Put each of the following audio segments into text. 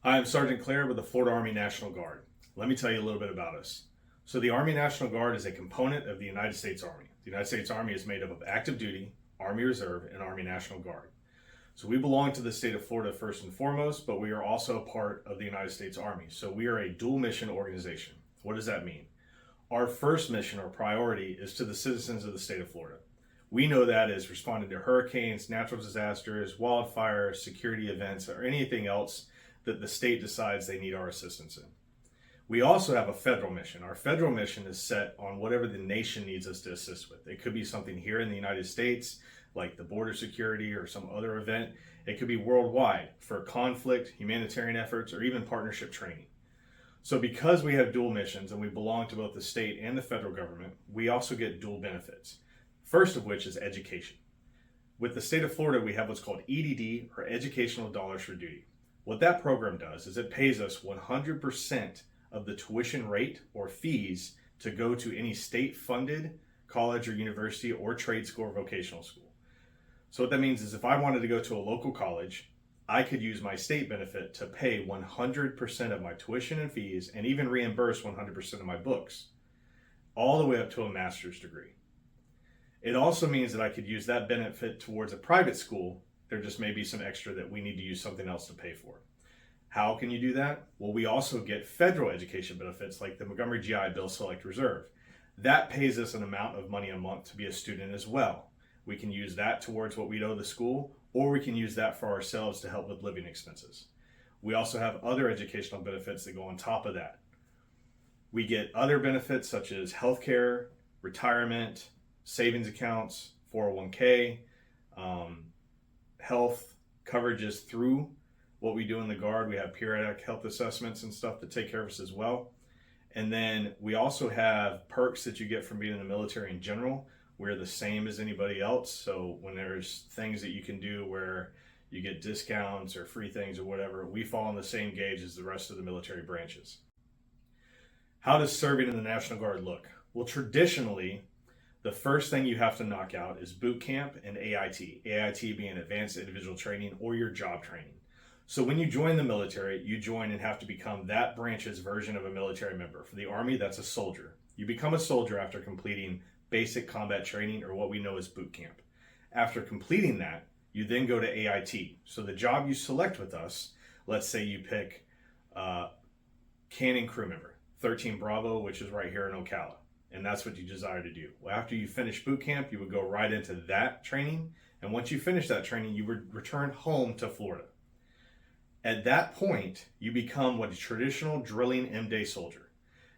Hi, I'm Sergeant Claire with the Florida Army National Guard. Let me tell you a little bit about us. So the Army National Guard is a component of the United States Army. The United States Army is made up of active duty, Army Reserve, and Army National Guard. So we belong to the state of Florida first and foremost, but we are also a part of the United States Army. So we are a dual mission organization. What does that mean? Our first mission or priority is to the citizens of the state of Florida. We know that is responding to hurricanes, natural disasters, wildfires, security events, or anything else that the state decides they need our assistance in. We also have a federal mission. Our federal mission is set on whatever the nation needs us to assist with. It could be something here in the United States, like the border security or some other event. It could be worldwide for conflict, humanitarian efforts, or even partnership training. So because we have dual missions and we belong to both the state and the federal government, we also get dual benefits. First of which is education. With the state of Florida, we have what's called EDD, or Educational Dollars for Duty. What that program does is it pays us 100% of the tuition rate or fees to go to any state-funded college or university or trade school or vocational school. So what that means is if I wanted to go to a local college, I could use my state benefit to pay 100% of my tuition and fees and even reimburse 100% of my books, all the way up to a master's degree. It also means that I could use that benefit towards a private school. There just may be some extra that we need to use something else to pay for. How can you do that? Well, we also get federal education benefits like the Montgomery GI Bill Select Reserve. That pays us an amount of money a month to be a student as well. We can use that towards what we owe the school, or we can use that for ourselves to help with living expenses. We also have other educational benefits that go on top of that. We get other benefits such as healthcare, retirement, savings accounts, 401k, health coverages through what we do in the Guard. We have periodic health assessments and stuff to take care of us as well. And then we also have perks that you get from being in the military in general. We're the same as anybody else. So when there's things that you can do where you get discounts or free things or whatever, we fall in the same gauge as the rest of the military branches. How does serving in the National Guard look? Well, traditionally, the first thing you have to knock out is boot camp and AIT. AIT being advanced individual training or your job training. So when you join the military, you join and have to become that branch's version of a military member. For the Army, that's a soldier. You become a soldier after completing basic combat training, or what we know as boot camp. After completing that, you then go to AIT. So the job you select with us, let's say you pick cannon crew member, 13 Bravo, which is right here in Ocala. And that's what you desire to do. Well, after you finish boot camp, you would go right into that training. And once you finish that training, you would return home to Florida. At that point, you become what a traditional drilling M-Day soldier.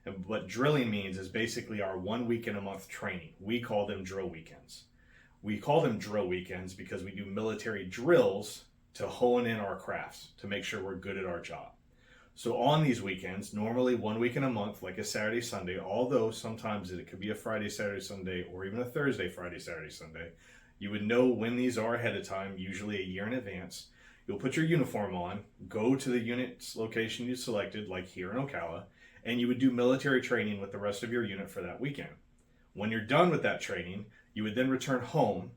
And what drilling means is basically our 1 week in a month training. We call them drill weekends. We call them drill weekends because we do military drills to hone in our crafts, to make sure we're good at our job. So on these weekends, normally 1 week in a month, like a Saturday, Sunday, although sometimes it could be a Friday, Saturday, Sunday, or even a Thursday, Friday, Saturday, Sunday, you would know when these are ahead of time, usually a year in advance. You'll put your uniform on, go to the unit's location you selected, like here in Ocala, and you would do military training with the rest of your unit for that weekend. When you're done with that training, you would then return home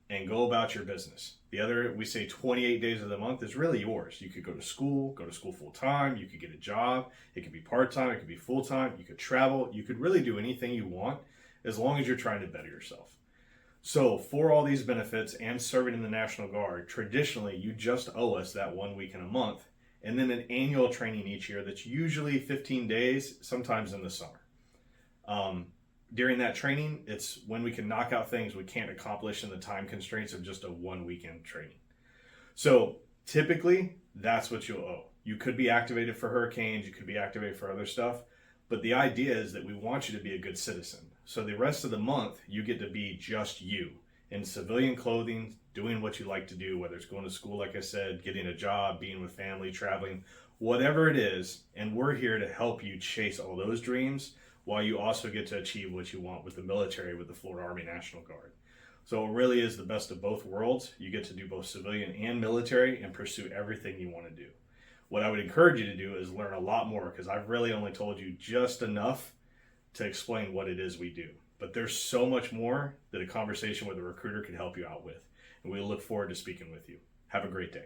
and go about your business. The other, we say 28 days of the month is really yours. You could go to school full time, you could get a job, it could be part-time, it could be full-time, you could travel, you could really do anything you want as long as you're trying to better yourself. So for all these benefits and serving in the National Guard, traditionally you just owe us that 1 week in a month and then an annual training each year that's usually 15 days, sometimes in the summer. During that training, it's when we can knock out things we can't accomplish in the time constraints of just a 1 weekend training. So typically, that's what you'll owe. You could be activated for hurricanes, you could be activated for other stuff, but the idea is that we want you to be a good citizen. So the rest of the month, you get to be just you, in civilian clothing, doing what you like to do, whether it's going to school, like I said, getting a job, being with family, traveling, whatever it is, and we're here to help you chase all those dreams, while you also get to achieve what you want with the military, with the Florida Army National Guard. So it really is the best of both worlds. You get to do both civilian and military and pursue everything you want to do. What I would encourage you to do is learn a lot more, because I've really only told you just enough to explain what it is we do. But there's so much more that a conversation with a recruiter could help you out with. And we look forward to speaking with you. Have a great day.